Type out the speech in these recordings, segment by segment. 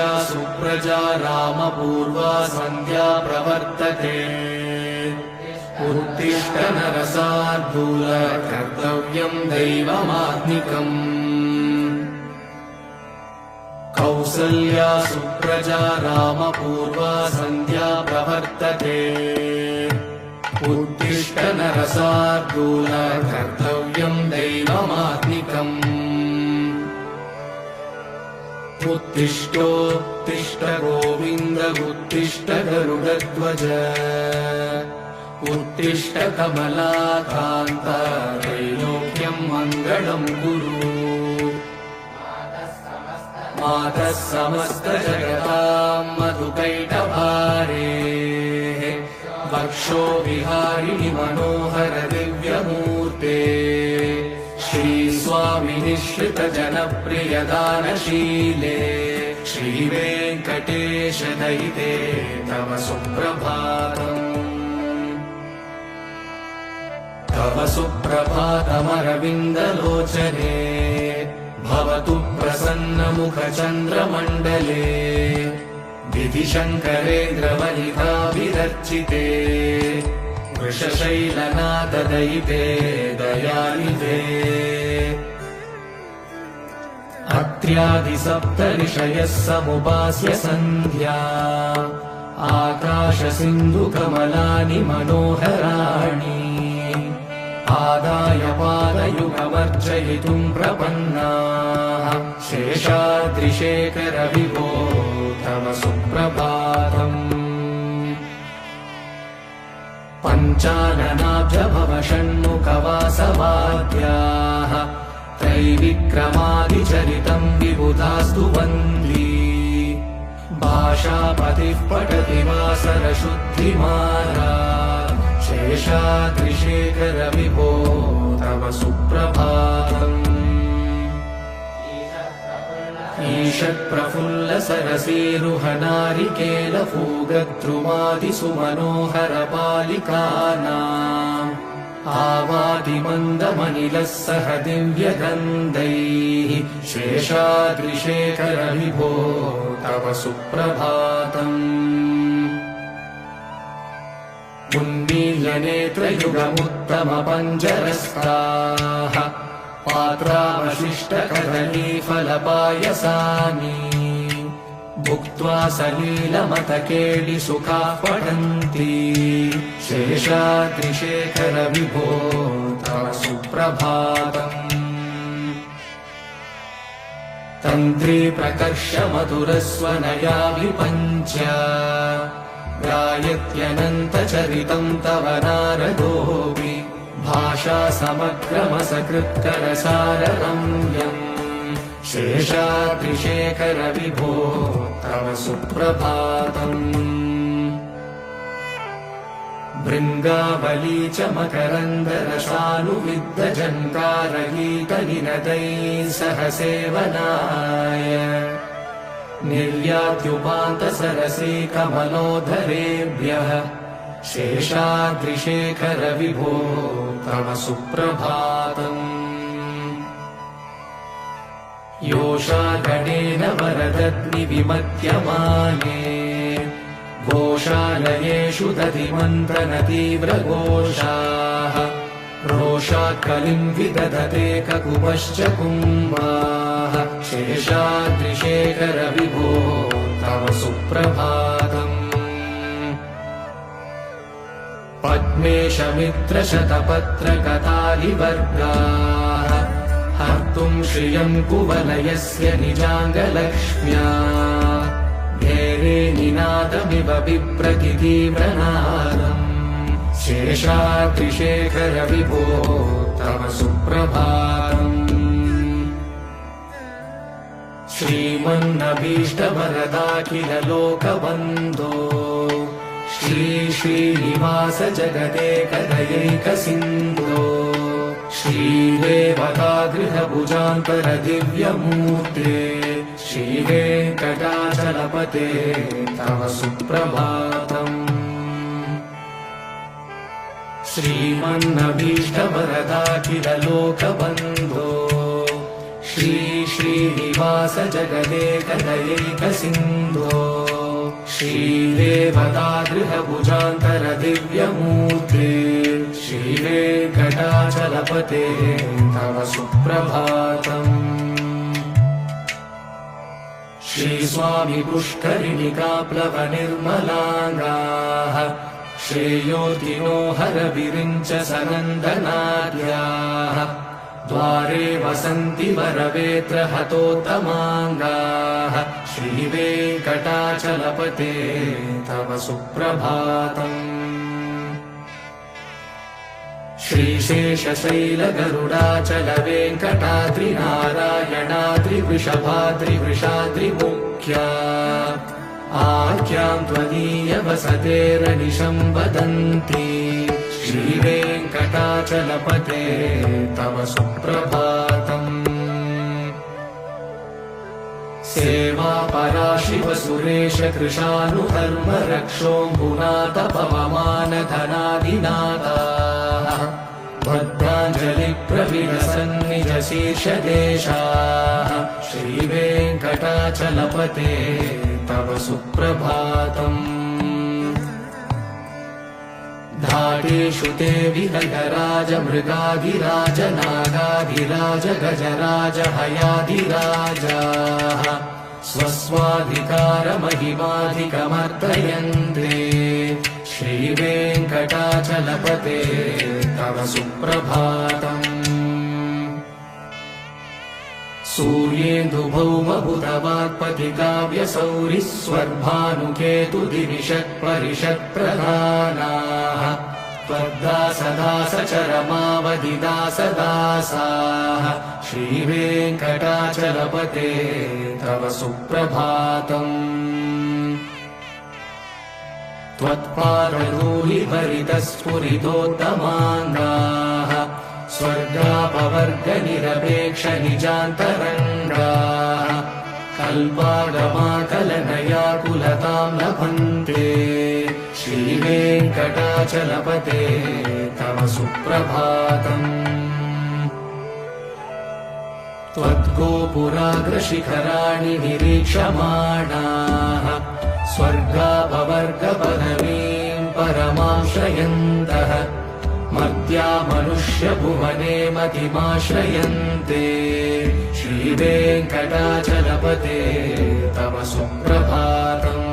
कौसल्या सुप्रजा रामपूर्वा सन्ध्या प्रवर्तते उत्तिष्ठ नरशार्दूल कर्तव्यं दैवमात्मिकम् कौसल्या सुप्रजा रामपूर्वा सन्ध्या प्रवर्तते उत्तिष्ठ नरशार्दूल कर्तव्यं दैवमात्मिकम् उत्तिष्ठोत्तिष्ठ गोविन्द उत्तिष्ठ गरुडध्वज उत्तिष्ठ कमलाकान्त त्रैलोक्यं मङ्गलं कुरु मातः समस्त जगतां मधुकैटभारेः वक्षो विहारिणि मनोहर दिव्यमूर्ते श्रीस्वामि निःश्रित जनप्रिय दानशीले श्रीवेङ्कटेश दयिते तव सुप्रभातम् तव सुप्रभातमरविन्दलोचने भवतु प्रसन्नमुखचन्द्रमण्डले विधिशङ्करेन्द्रवनिताभिरर्चिते वृषशैलनाथदयिते दयानिधे अत्र्यादिसप्तऋषयः समुपास्य सन्ध्या आकाशसिन्धुकमलानि मनोहराणि आदाय पादयुगमर्चयितुं प्रपन्नाः शेषाद्रिशेखर विभो तव सुप्रभातम् पञ्चाननाब्जभव षण्मुखवासवाद्याः त्रैविक्रमादिचरितं विबुधास्तु वन्दी भाषापतिः पठति वासरशुद्धिमाला शेषाद्रिशेखर विभो तव सुप्रभातम् ईषत्प्रफुल्ल सरसीरुहनारिकेलफूगद्रुमादिसुमनोहर पालिकानाम् आवादिमन्दमनिलः सह दिव्यगन्धैः शेषाद्रिशेखर विभो तव सुप्रभातम् उन्मील्यनेत्रयुगमुत्तमपञ्जरस्ताः पात्रावशिष्टकदलीफलपायसानि भुक्त्वा सलीलमतकेलिसुखाः पठन्ति शेषाद्रिशेखर विभो तव सुप्रभातम् तन्त्री प्रकर्ष मधुरस्वनया विपञ्च गायत्यनन्तचरितं तव नारदोऽपि भाषा समग्रमसकृत्करसाररम्यम् शेषाद्रिशेखर विभो तव सुप्रभातम् भृङ्गावली च मकरन्दरसानुविद्धझङ्कारगीतनिनदैः सह सेवनाय निर्यात्युपान्तसरसी कमलोदरेभ्यः शेषाद्रिशेखर विभो तव सुप्रभातम् योषागणेन वरदग्निविमध्यमाने गोशालयेषु दधिमन्थनतीव्रघोषाः रोषाकलिं विदधते ककुपश्च कुम्भाः शेषाद्रिशेखर विभो तव सुप्रभातम् पद्मेशमित्रशतपत्रकतालिवर्गाः हर्तुं श्रियं कुवलयस्य निजाङ्गलक्ष्म्या घेरे निनादमिव बिभ्रतितीव्रनादम् शेषाद्रिशेखर विभो तव सुप्रभातम् श्रीमन्नभीष्टवरदाखिल लोकबन्धो श्री श्रीनिवास जगदेकदयैकसिन्धो श्रीदेवतागृहभुजान्तर दिव्यमूर्ते श्रीवेङ्कटाचलपते तव सुप्रभातम् श्रीमन्नभीष्टवरदाखिल लोकबन्धो श्री श्रीनिवास जगदेकदयैक सिन्धो श्रीदेवतागृहभुजान्तर दिव्यमूर्ते श्रीवेङ्कटाचलपते तव सुप्रभातम्। श्रीस्वामी पुष्करिणिकाप्लवनिर्मलाङ्गाः श्रेयोतिनो हरविरिञ्च सनन्दनार्याः द्वारे वसन्ति वरवेत्र हतोत्तमाङ्गाः श्रीवेङ्कटाचलपते तव सुप्रभातम्। श्रीशेषशैलगरुडाचल वेङ्कटाद्रिनारायणाद्रिवृषभाद्रिवृषाद्रिमुख्या आख्यां त्वदीयवसतेरनिशं वदन्ति श्रीवेङ्कटाचलपते तव सुप्रभातम्। सेवापराशिव सुरेश कृशानुधर्म रक्षोऽम्बुनाथ पवमानधनादिनाथाः भद्राञ्जलिप्रविलसन्निज शीर्षदेशाः श्रीवेङ्कटाचलपते तव सुप्रभातम्। घाटेषु ते विहगराज मृगाधिराज नागाधिराज गजराज हयाधिराजाः स्वस्वाधिकारमहिमाधिकमर्दयन्ते श्रीवेङ्कटाचलपते तव सुप्रभातम्। सूर्येन्दुभौमबुधवाक्पतिकाव्यसौरिस्वर्भानुकेतुदिविषत्परिषत्प्रधानाः त्वद्दासदासचरमावधिदासदासाः श्रीवेङ्कटाचलपते तव सुप्रभातम्। त्वत्पादधूलिभरितस्फुरितोत्तमाङ्गाः स्वर्गापवर्गनिरपेक्षनिजान्तरङ्गाः कल्पागमाकलनयाकुलतां लभन्ते श्रीवेङ्कटाचलपते तव सुप्रभातम्। त्वद्गोपुराग्रशिखराणि निरीक्षमाणाः स्वर्गापवर्गपदवीं परमां श्रयन्तः मर्त्या मनुष्यभुवने मतिमाश्रयन्ते श्रीवेङ्कटाचलपते तव सुप्रभातम्।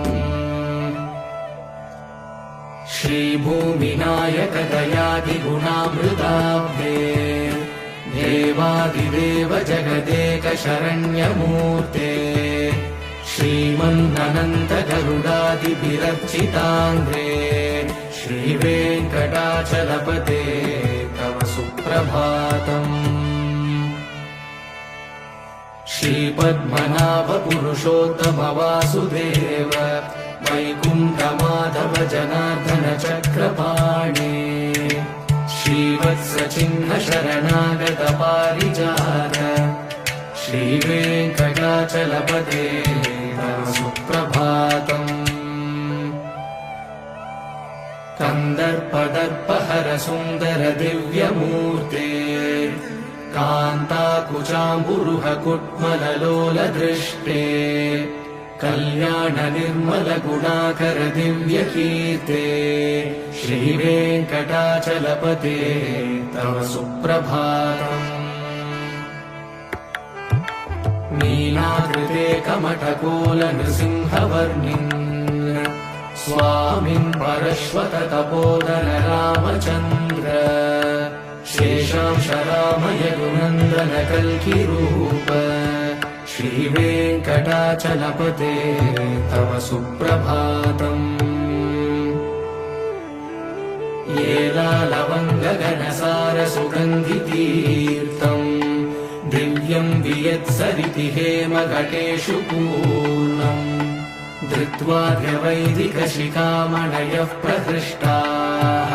श्रीभूमिनायक दयादिगुणामृताब्धे देवादिदेव जगदेक शरण्यमूर्ते श्रीमन्ननन्त गरुडादिभिरर्चिताङ्घ्रे श्रीवेङ्कटाचलपते तव सुप्रभातम्। श्रीपद्मनाभ पुरुषोत्तम वासुदेव वैकुण्ठमाधव जनार्दन चक्रपाणे श्रीवत्सचिह्न शरणागत पारिजात श्रीवेङ्कटाचलपते तव सुप्रभातम्। कन्दर्पदर्पहर सुन्दर दिव्यमूर्ते कान्ताकुचाम्बुरुह कुट्मललोल दृष्टे कल्याण निर्मल गुणाकर दिव्यकीर्ते श्रीवेङ्कटाचलपते तव सुप्रभातम्। नीलाकृते कमठकोल नृसिंहवर्णिन् स्वामिन् परश्वत तपोधन रामचन्द्र शेषांश रामय गुणन्दन कल्किरूप श्रीवेङ्कटाचलपते तव सुप्रभातम्। येलालवङ्गगणसार सुगन्धितीर्थम् दिव्यं वियत्सरिति हेमघटेषु पूर्णम् धृत्वाद्यवैदिकशिखामणयः प्रहृष्टाः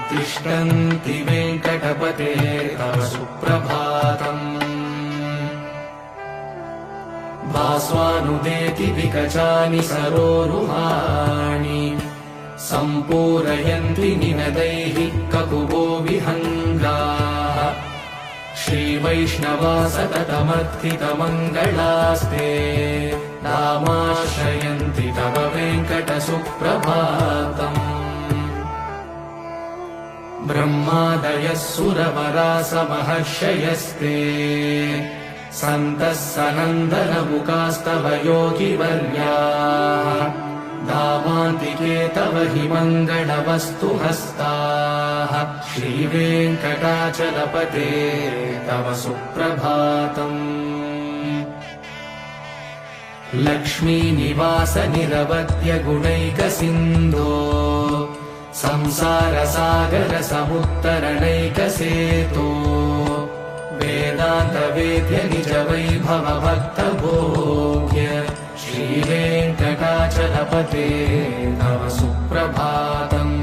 तिष्ठन्ति वेङ्कटपते तव सुप्रभातम्। भास्वानुदेति विकचानि सरोरुहाणि सम्पूरयन्ति निनदैः ककुभो विहङ्गाः श्रीवैष्णवा सततमर्थितमङ्गलास्ते नामाश्रयन्ति तव वेङ्कटसुप्रभातम् ब्रह्मादयः सुरवरासमहर्षयस्ते सन्तः सनन्दनमुखास्तव योगिवर्याः दावान्तिके तव हि मङ्गलवस्तु हस्ताः श्रीवेङ्कटाचलपते तव सुप्रभातम् लक्ष्मीनिवास निरवध्य गुणैकसिन्धो संसारसागर समुत्तरणैकसेतो वेदान्तवेद्य निज वैभव भक्तभोग्य श्रीवेङ्कटाचलपते तव सुप्रभातम्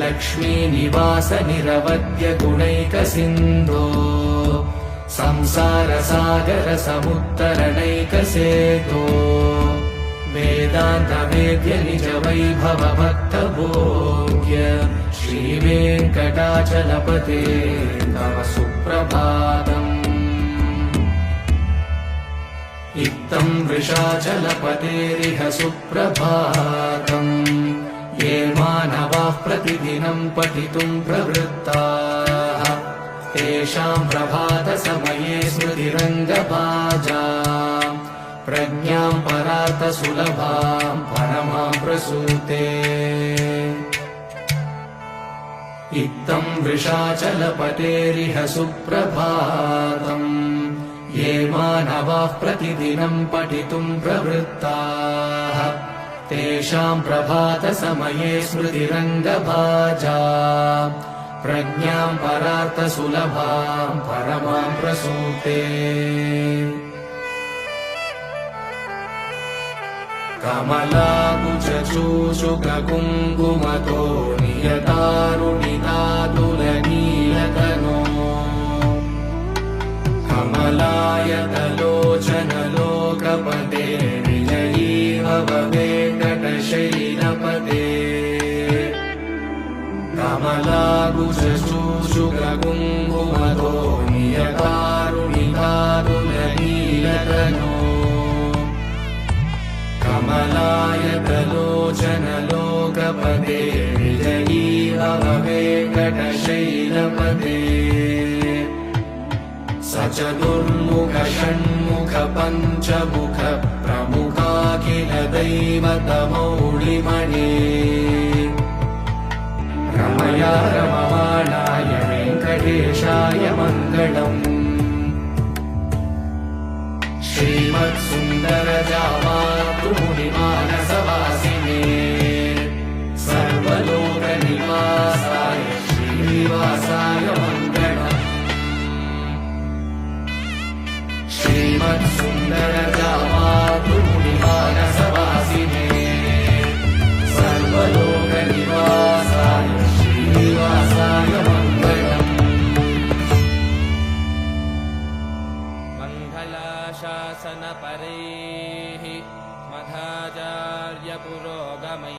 लक्ष्मीनिवास निरवध्य गुणैकसिन्धो संसारसागर समुत्तरणैकसेतो वेदान्तवेद्य निज वैभव भक्तभोग्य श्रीवेङ्कटाचलपते तव सुप्रभातम् इत्थं वृषाचलपतेरिह सुप्रभातम् ये मानवाः प्रतिदिनं पठितुं प्रवृत्ताः तेषां प्रभातसमये स्मृतिरङ्गभाजाम् प्रज्ञां परार्थसुलभां परमां प्रसूते इत्थं वृषाचलपतेरिह सुप्रभातम् ये मानवाः प्रतिदिनं पठितुं प्रवृत्ताः तेषां प्रभातसमये स्मृतिरङ्गभाजाम् प्रज्ञां परार्थसुलभां परमां प्रसूते कमलाकुचूषुककुङ्कुमतो नियतारुणितातुलनीलतनो कमलायतलोचनलोकपते विजयी भव वेङ्कटशैलपते कमलाकुचूषुककुङ्कुमतो नियतारुणितातुलनीलतनो कमलायतलोचनलोकपते विजयी भव वेङ्कटशैलपते सचतुर्मुख षण्मुख पञ्चमुख प्रमुखाखिल दैवतमौलिमणे रमया रममाणाय वेङ्कटेशाय मङ्गलम् श्रीमत्सुन्दरजामातृमुनिमानसवासिने सर्वलोकनिवासाय श्रीनिवासाय मङ्गलम् श्रीमत्सुन्दरजामातृमुनिमानसवासिने सर्वलोकनिवासाय श्रीनिवासाय मङ्गलम् शासनपरैः मधाचार्यपुरोगमैः